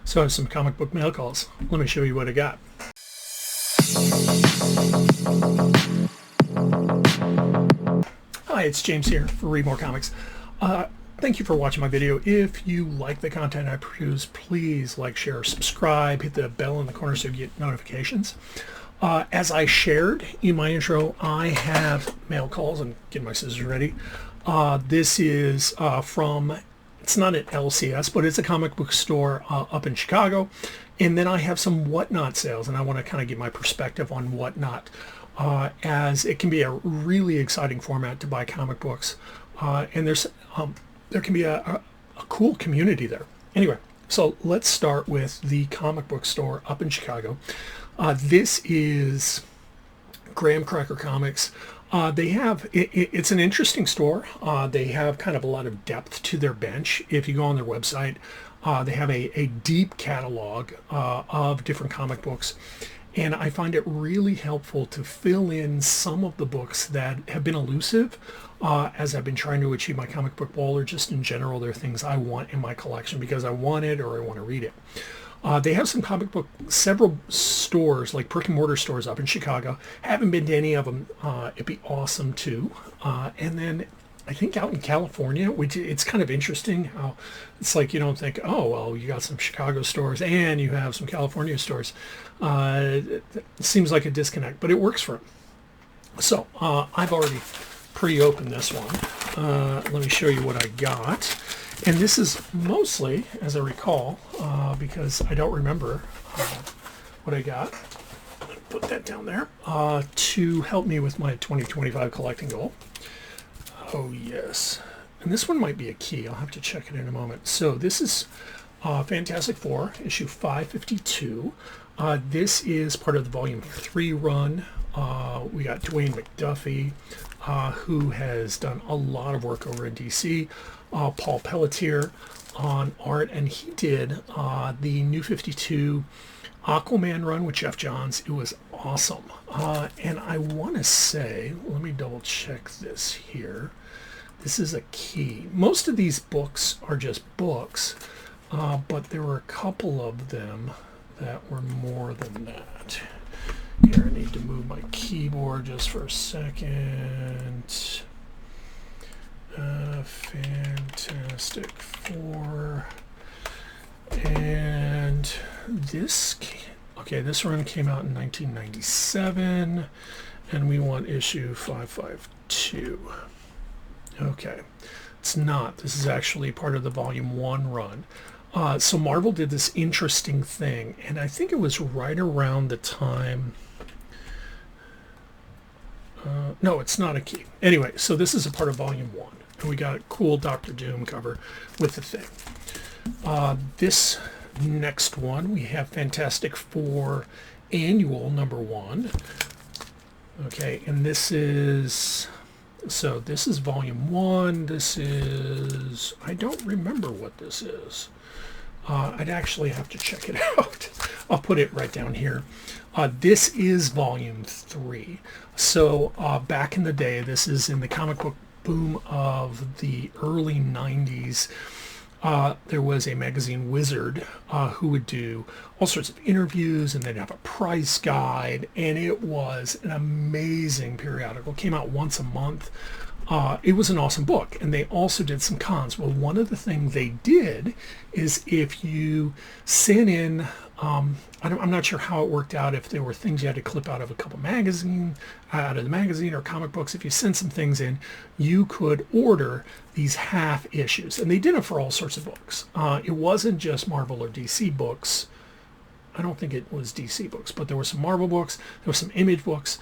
So I have some comic book mail calls. Let me show you what I got. Hi, it's James here for Read More Comics. Thank you for watching my video. If you like the content I produce, please like, share, subscribe, hit the bell in the corner so you get notifications. As I shared in my intro, I have mail calls. I'm getting my scissors ready. This is from, it's not an LCS, but it's a comic book store up in Chicago. And then I have some Whatnot sales, and I want to kind of get my perspective on Whatnot, as it can be a really exciting format to buy comic books. And there can be a cool community there. Anyway, so let's start with the comic book store up in Chicago. This is Graham Cracker Comics. They have, it's an interesting store. They have kind of a lot of depth to their bench. If you go on their website, they have a deep catalog of different comic books. And I find it really helpful to fill in some of the books that have been elusive as I've been trying to achieve my comic book wall, or just in general, there are things I want in my collection because I want it or I want to read it. They have some comic book, several stores, like brick and mortar stores up in Chicago. Haven't been to any of them. It'd be awesome too. And then I think out in California, which it's kind of interesting how it's like you don't think, oh, well, you got some Chicago stores and you have some California stores. It seems like a disconnect, but it works for them. So I've already pre-opened this one. Let me show you what I got. And this is mostly, as I recall, because I don't remember what I got. Put that down there to help me with my 2025 collecting goal. Oh, yes. And this one might be a key. I'll have to check it in a moment. So this is Fantastic Four, issue 552. This is part of the Volume 3 run. We got Dwayne McDuffie, who has done a lot of work over in DC. Paul Pelletier on art, and he did the New 52 Aquaman run with Jeff Johns. It was awesome. And I want to say, let me double check this here. This is a key. Most of these books are just books, but there were a couple of them that were more than that. Here, I need to move my keyboard just for a second. Fantastic Four. And this, okay, this run came out in 1997, and we want issue 552. Okay, it's not. This is actually part of the Volume 1 run. So Marvel did this interesting thing, and I think it was right around the time... no, it's not a key. Anyway, so this is a part of Volume 1. And we got a cool Doctor Doom cover with the thing. This next one, we have Fantastic Four Annual #1. Okay, and this is... So this is Volume 1. This is... I don't remember what this is. I'd actually have to check it out. I'll put it right down here. This is Volume 3. So back in the day, this is in the comic book boom of the early 90s. There was a magazine Wizard who would do all sorts of interviews, and they'd have a price guide, and it was an amazing periodical. It came out once a month. It was an awesome book, and they also did some cons. Well, one of the things they did is if you sent in, I'm not sure how it worked out, if there were things you had to clip out of a couple magazine, out of the magazine or comic books. If you sent some things in, you could order these half issues, and they did it for all sorts of books. It wasn't just Marvel or DC books. I don't think it was DC books, but there were some Marvel books, there were some Image books.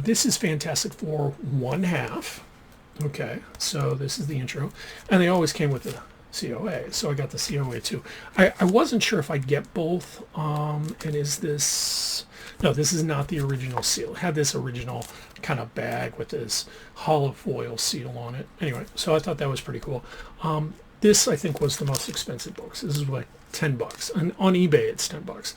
This is Fantastic Four 1/2. Okay, so this is the intro, and they always came with the COA, so I got the COA too. I wasn't sure if I'd get both, and is this... No, this is not the original seal. It had this original kind of bag with this hollow foil seal on it. Anyway, so I thought that was pretty cool. This, I think, was the most expensive books. This is like $10, and on eBay it's $10.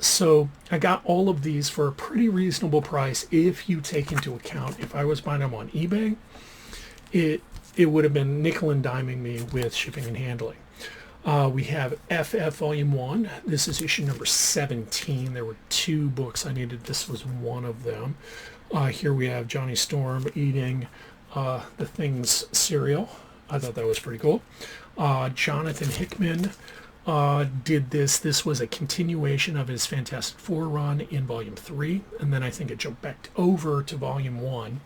So I got all of these for a pretty reasonable price if you take into account, if I was buying them on eBay, it would have been nickel and diming me with shipping and handling. We have FF Volume 1. This is issue number 17. There were 2 books I needed. This was one of them. Here we have Johnny Storm eating the Thing's cereal. I thought that was pretty cool. Jonathan Hickman did this. This was a continuation of his Fantastic Four run in Volume 3, and then I think it jumped back over to Volume 1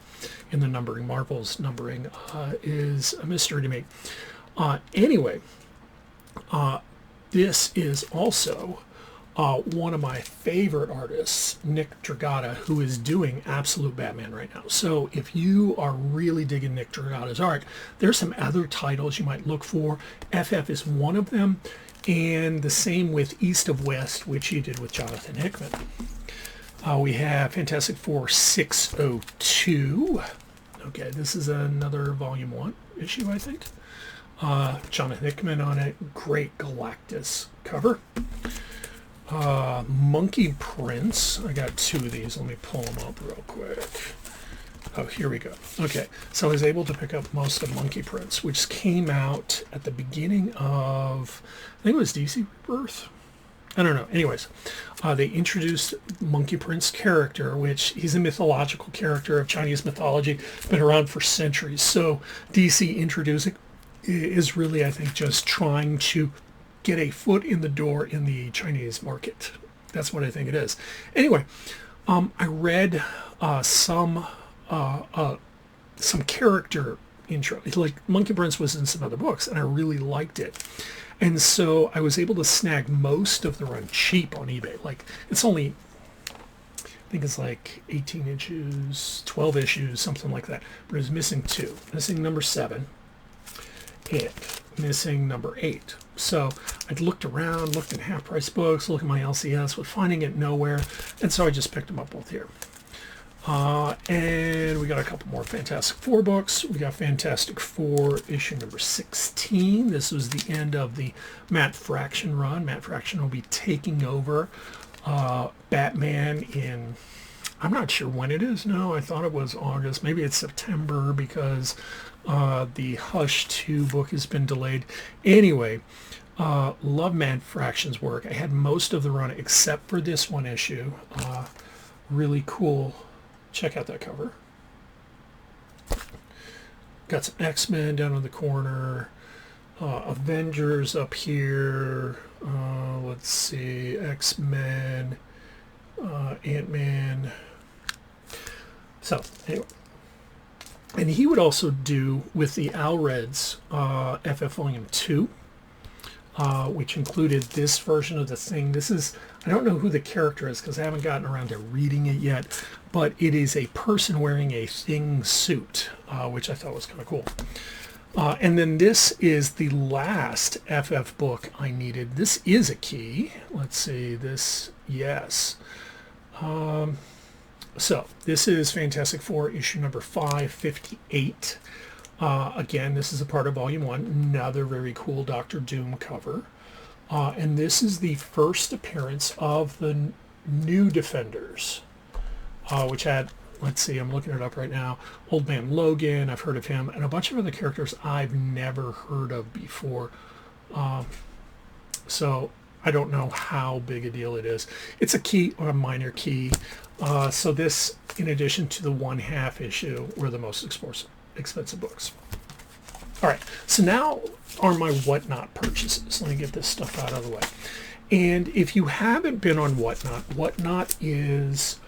in the numbering. Marvel's numbering is a mystery to me. Anyway, this is also one of my favorite artists, Nick Dragotta, who is doing Absolute Batman right now. So if you are really digging Nick Dragotta's art, there's some other titles you might look for. FF is one of them, and the same with East of West, which he did with Jonathan Hickman. We have Fantastic Four 602. Okay, this is another Volume 1 issue, I think. Jonathan Hickman on it. Great Galactus cover. Monkey Prince. I got 2 of these. Let me pull them up real quick. Oh, here we go. Okay, so I was able to pick up most of Monkey Prince, which came out at the beginning of, I think it was DC Rebirth. I don't know. Anyways, they introduced Monkey Prince character, which he's a mythological character of Chinese mythology, been around for centuries. So DC introducing is really, I think, just trying to get a foot in the door in the Chinese market. That's what I think it is. Anyway, I read some character intro. Like Monkey Prince was in some other books, and I really liked it. And so I was able to snag most of the run cheap on eBay. Like, it's only, I think it's like 18 issues, 12 issues, something like that. But it was missing 2. Missing number 7 and missing number 8. So I'd looked around, looked in half-price books, looked at my LCS, was finding it nowhere. And so I just picked them up both here. And we got a couple more Fantastic Four books. We got Fantastic Four issue number 16. This was the end of the Matt Fraction run. Matt Fraction will be taking over Batman in, I'm not sure when it is now. I thought it was August. Maybe it's September because the Hush 2 book has been delayed. Anyway, love Matt Fraction's work. I had most of the run except for this one issue. Really cool. Check out that cover. Got some X-Men down in the corner. Avengers up here. Let's see. X-Men. Ant-Man. So, anyway. And he would also do with the Alreds FF Volume 2, which included this version of the Thing. This is, I don't know who the character is because I haven't gotten around to reading it yet, but it is a person wearing a Thing suit, which I thought was kind of cool. And then this is the last FF book I needed. This is a key. Let's see, this, yes. So this is Fantastic Four issue number 558. Again, this is a part of Volume 1. Another very cool Doctor Doom cover. And this is the first appearance of the New Defenders, which had, let's see, I'm looking it up right now, Old Man Logan, I've heard of him, and a bunch of other characters I've never heard of before. So I don't know how big a deal it is. It's a key or a minor key. So this, in addition to the 1/2 issue, were the most expensive books. All right, so now are my Whatnot purchases. Let me get this stuff out of the way. And if you haven't been on Whatnot, Whatnot is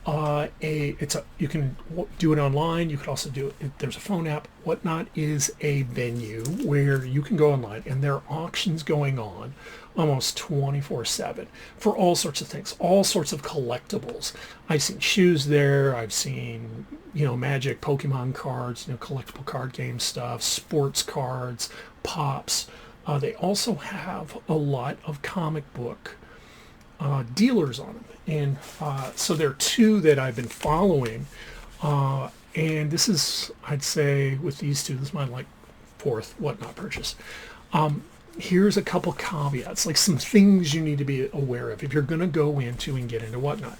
you can do it online. You could also do it. There's a phone app. Whatnot is a venue where you can go online, and there are auctions going on almost 24/7 for all sorts of things, all sorts of collectibles. I've seen shoes there. I've seen, Magic, Pokemon cards, collectible card game stuff, sports cards, pops. They also have a lot of comic book dealers on them. And so there are 2 that I've been following. And this is, I'd say, with these 2, this is my 4th Whatnot purchase. Here's a couple caveats, like some things you need to be aware of if you're going to go into and get into Whatnot.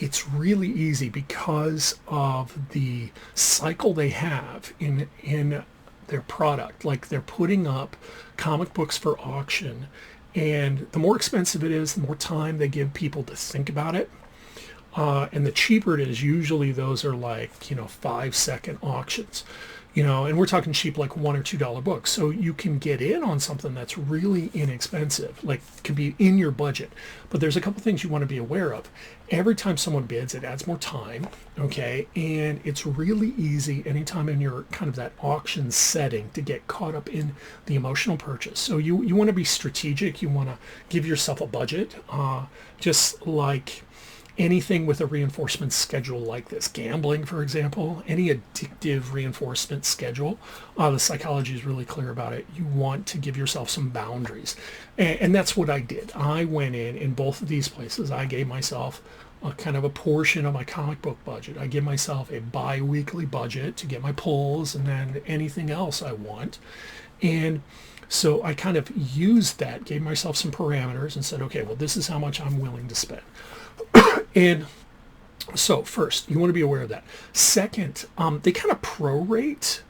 It's really easy because of the cycle they have in their product. Like they're putting up comic books for auction, and the more expensive it is, the more time they give people to think about it. And the cheaper it is, usually those are like, you know, 5-second auctions, you know, and we're talking cheap, like $1 or $2 books. So you can get in on something that's really inexpensive, like can be in your budget. But there's a couple things you want to be aware of. Every time someone bids, it adds more time, okay? And it's really easy anytime in your kind of that auction setting to get caught up in the emotional purchase. So you want to be strategic. You want to give yourself a budget, just like anything with a reinforcement schedule like this. Gambling, for example, any addictive reinforcement schedule, the psychology is really clear about it. You want to give yourself some boundaries. And that's what I did. I went in both of these places. I gave myself a kind of a portion of my comic book budget. I give myself a bi-weekly budget to get my pulls and then anything else I want. And so I kind of used that, gave myself some parameters and said, okay, well, this is how much I'm willing to spend. And so first, you want to be aware of that. Second, they kind of prorate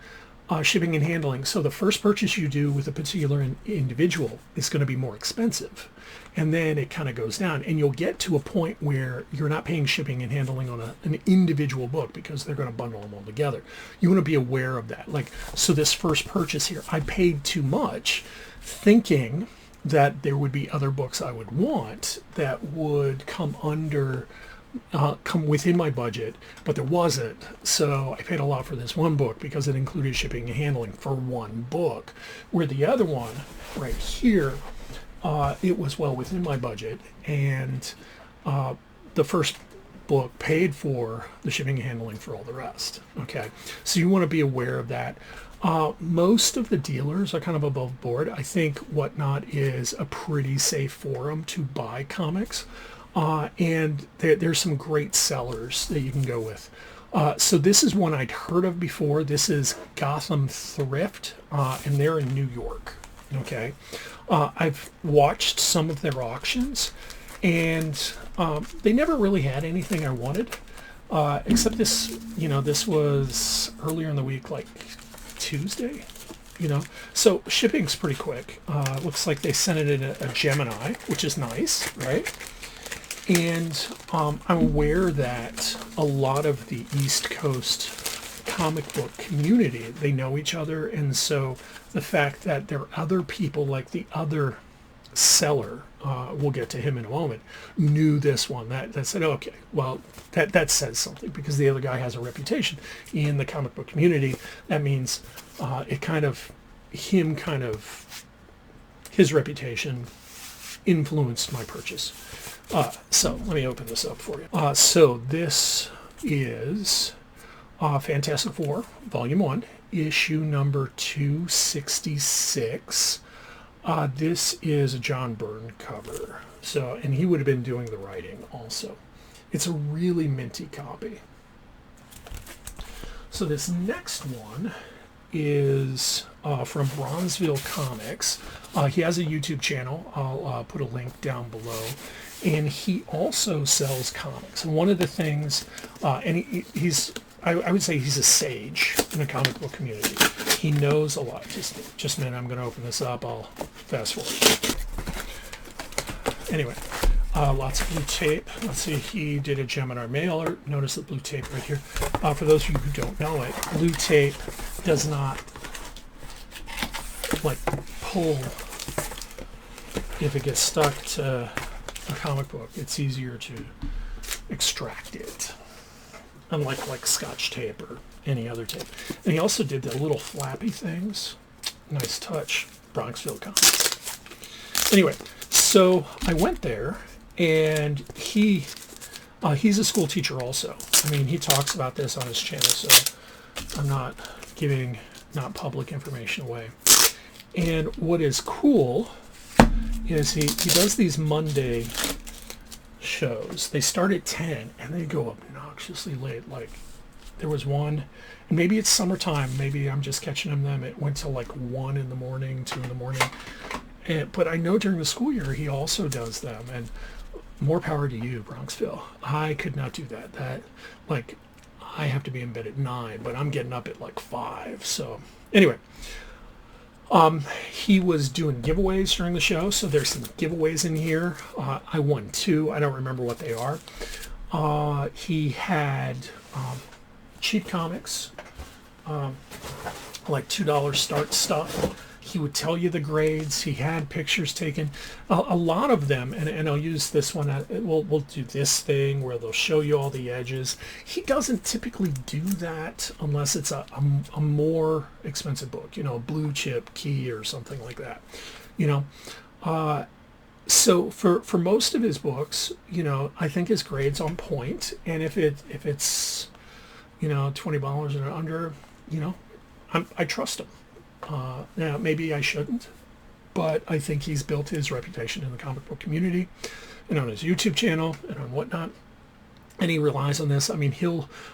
shipping and handling. So the first purchase you do with a particular individual is going to be more expensive. And then it kind of goes down. And you'll get to a point where you're not paying shipping and handling on an individual book because they're going to bundle them all together. You want to be aware of that. Like, so this first purchase here, I paid too much thinking that there would be other books I would want that would come within my budget, but there wasn't. So I paid a lot for this one book because it included shipping and handling for one book, where the other one right here, it was well within my budget, and the first book paid for the shipping and handling for all the rest. Okay, so you want to be aware of that. Most of the dealers are kind of above board. I think Whatnot is a pretty safe forum to buy comics, and there's some great sellers that you can go with. So this is one I'd heard of before. This is Gotham Thrift, and they're in New York. Okay, I've watched some of their auctions, and they never really had anything I wanted, except this. You know, this was earlier in the week, like Tuesday, you know, so shipping's pretty quick. Looks like they sent it in a Gemini, which is nice, right? And I'm aware that a lot of the East Coast comic book community, they know each other, and so the fact that there are other people, like the other seller, we'll get to him in a moment, knew this one, that said, okay, well, that says something, because the other guy has a reputation in the comic book community. That means his reputation influenced my purchase. So let me open this up for you. So this is Fantastic Four, Volume 1, issue number 266. This is a John Byrne cover, so, and he would have been doing the writing also. It's a really minty copy. So this next one is from Bronzeville Comics. He has a YouTube channel. I'll put a link down below. And he also sells comics. And one of the things, and he's I would say he's a sage in the comic book community. He knows a lot. Just a minute, I'm going to open this up. I'll fast forward. Anyway, lots of blue tape. Let's see, he did a Gemini mailer. Notice the blue tape right here. For those of you who don't know it, blue tape does not like pull if it gets stuck to a comic book. It's easier to extract it, unlike like Scotch tape or any other tape. And he also did the little flappy things. Nice touch. Bronxville Comics. Anyway, so I went there, and he's a school teacher also. I mean, he talks about this on his channel, so I'm not giving not public information away. And what is cool is he does these Monday shows. They start at 10 and they go obnoxiously late. Like, there was one, and maybe it's summertime, maybe I'm just catching them. It went to like 1 in the morning, 2 in the morning. But I know during the school year he also does them, and more power to you, Bronxville. I could not do that. I have to be in bed at 9, but I'm getting up at like 5. So anyway, he was doing giveaways during the show, so there's some giveaways in here. I won 2. I don't remember what they are. He had cheap comics, like $2 start stuff. He would tell you the grades. He had pictures taken. A lot of them, and I'll use this one. We'll do this thing where they'll show you all the edges. He doesn't typically do that unless it's a more expensive book, you know, a blue chip key or something like that, you know. So for most of his books, you know, I think his grade's on point. And if it's, you know, $20 and under, you know, I trust him. Now, maybe I shouldn't, but I think he's built his reputation in the comic book community and on his YouTube channel and on whatnot. And he relies on this. I mean,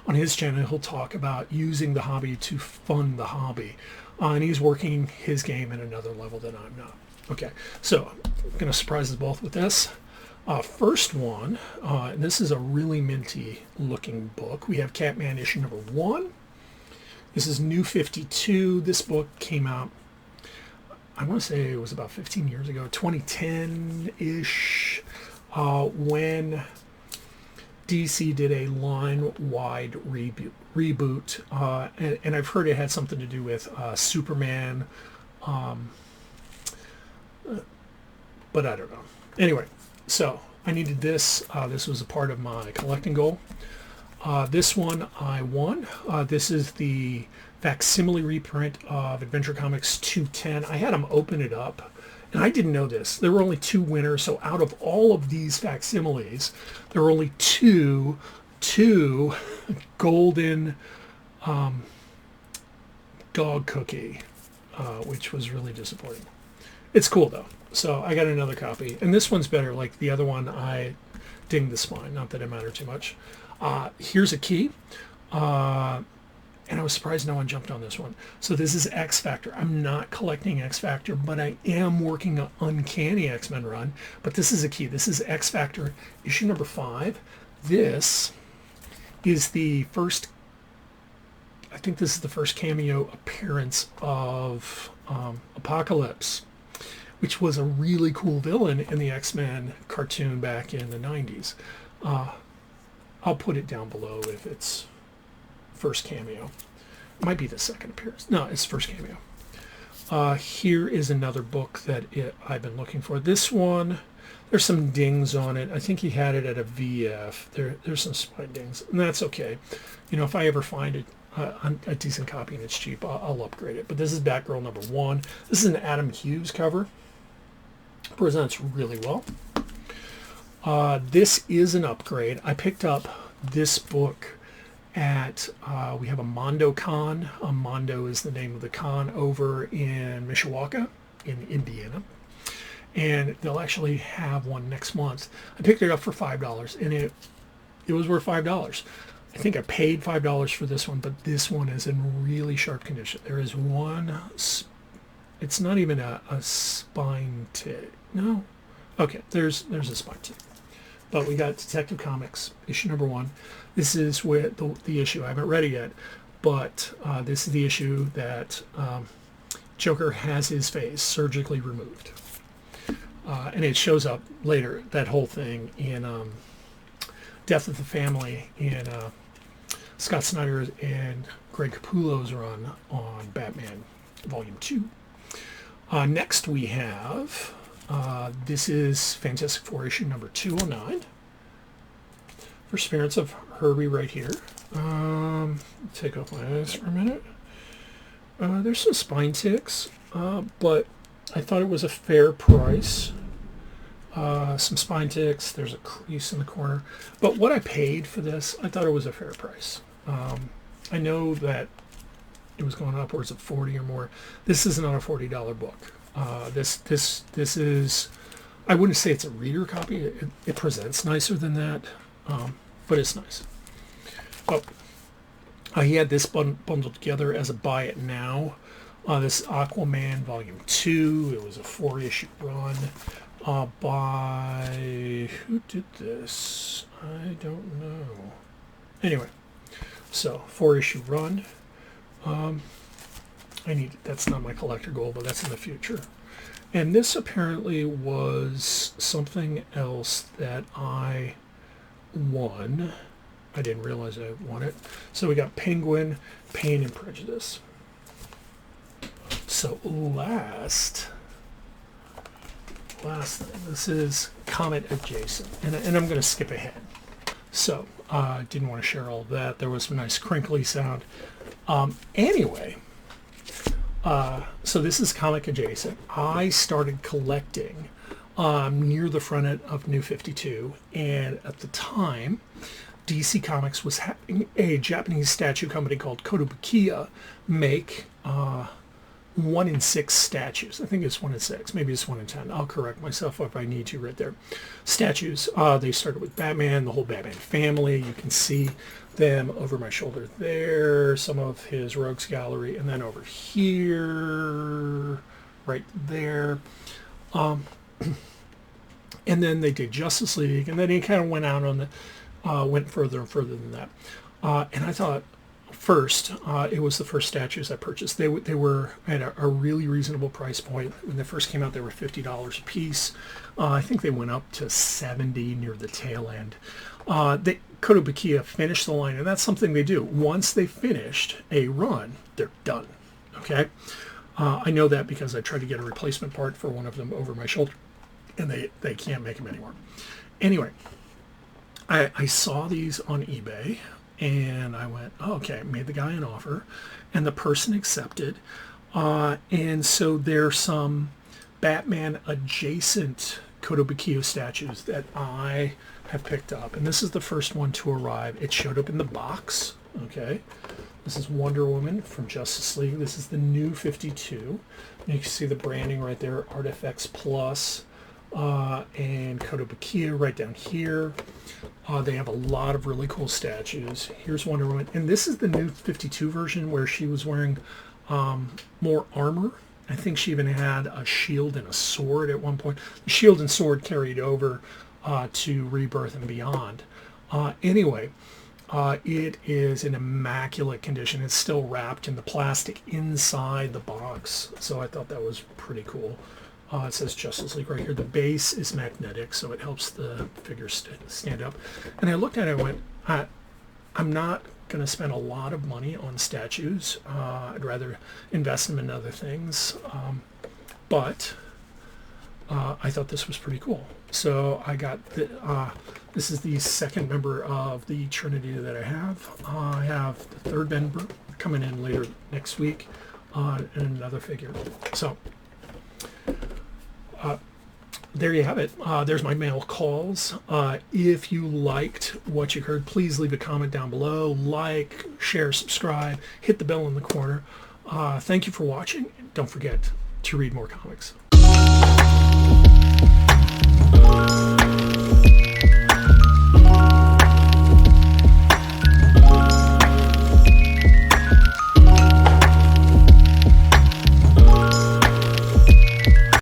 on his channel, he'll talk about using the hobby to fund the hobby. And he's working his game at another level that I'm not. Okay, so I'm going to surprise us both with this. First one, and this is a really minty looking book. We have Catman issue number 1. This is New 52. This book came out, I want to say it was about 15 years ago, 2010-ish, when DC did a line-wide reboot. And I've heard it had something to do with Superman, but I don't know. Anyway, so I needed this. This was a part of my collecting goal. This one I won. This is the facsimile reprint of Adventure Comics 210. I had them open it up, and I didn't know this. There were only 2 winners, so out of all of these facsimiles, there were only two golden dog cookie, which was really disappointing. It's cool, though. So I got another copy, and this one's better. Like the other one, I dinged the spine. Not that it mattered too much. Here's a key, and I was surprised no one jumped on this one. So this is X Factor. I'm not collecting X Factor, but I am working an Uncanny X-Men run. But this is a key. This is X Factor issue number 5. This is the first, I think this is the first cameo appearance of Apocalypse, which was a really cool villain in the X-Men cartoon back in the 90s. I'll put it down below if it's first cameo. It might be the second appearance. No, it's first cameo. Here is another book that I've been looking for. This one, there's some dings on it. I think he had it at a VF. There's some spine dings, and that's okay. You know, if I ever find it a decent copy and it's cheap, I'll upgrade it. But this is Batgirl number 1. This is an Adam Hughes cover. Presents really well. This is an upgrade. I picked up this book at, we have a Mondo Con. Mondo is the name of the con over in Mishawaka in Indiana. And they'll actually have one next month. I picked it up for $5, and it was worth $5. I think I paid $5 for this one, but this one is in really sharp condition. There is one, it's not even a spine tick. No? Okay, there's a spine tick. But we got Detective Comics, issue number 1. This is where the issue, I haven't read it yet, but this is the issue that Joker has his face surgically removed. And it shows up later, that whole thing, in Death of the Family, in Scott Snyder and Greg Capullo's run on Batman Volume 2. Next we have, this is Fantastic Four issue number 209. First appearance of Herbie right here. Take off my eyes for a minute. There's some spine ticks, but I thought it was a fair price. Some spine ticks, there's a crease in the corner. But what I paid for this, I thought it was a fair price. I know that it was going upwards of 40 or more. This is not a $40 book. This is, I wouldn't say it's a reader copy. It presents nicer than that, but it's nice. Oh, he had this bundled together as a buy it now. This Aquaman Volume 2. It was a 4-issue run by, who did this? I don't know. Anyway, So 4-issue run. That's not my collector goal, but that's in the future. And this apparently was something else that I won. I didn't realize I won it. So we got Penguin, Pain and Prejudice. So last thing, this is Comet Adjacent, and I'm going to skip ahead. So I didn't want to share all of that. There was some nice crinkly sound. Anyway, so this is Comic Adjacent. I started collecting near the front end of New 52, and at the time, DC Comics was having a Japanese statue company called Kotobukiya make 1 in 6 statues. I think it's 1 in 6. Maybe it's 1 in 10. I'll correct myself if I need to right there. Statues. They started with Batman, the whole Batman family. You can see them over my shoulder there. Some of his Rogues Gallery. And then over here, right there. And then they did Justice League. And then he kind of went out on the, went further and further than that. And I thought, first, it was the first statues I purchased. They were at a really reasonable price point. When they first came out, they were $50 a piece. I think they went up to $70 near the tail end. Kotobukiya finished the line, and that's something they do. Once they finished a run, they're done. Okay, I know that because I tried to get a replacement part for one of them over my shoulder, and they can't make them anymore. Anyway, I saw these on eBay. And I went, oh, okay, made the guy an offer, and the person accepted. And so there's some Batman adjacent Kotobukiya statues that I have picked up. And this is the first one to arrive. It showed up in the box, okay? This is Wonder Woman from Justice League. This is the New 52. You can see the branding right there, Artifacts Plus. And Kotobukiya right down here. They have a lot of really cool statues. Here's Wonder Woman. And this is the New 52 version where she was wearing more armor. I think she even had a shield and a sword at one point. The shield and sword carried over to Rebirth and Beyond. Anyway, it is in immaculate condition. It's still wrapped in the plastic inside the box. So I thought that was pretty cool. It says Justice League right here. The base is magnetic, so it helps the figure stand up. And I looked at it and went, I'm not going to spend a lot of money on statues. I'd rather invest them in other things. But I thought this was pretty cool. So I got, this is the second member of the Trinity that I have. I have the third member coming in later next week, and another figure. So there you have it. There's my mail calls. If you liked what you heard, please leave a comment down below. Like, share, subscribe, hit the bell in the corner. Thank you for watching. Don't forget to read more comics.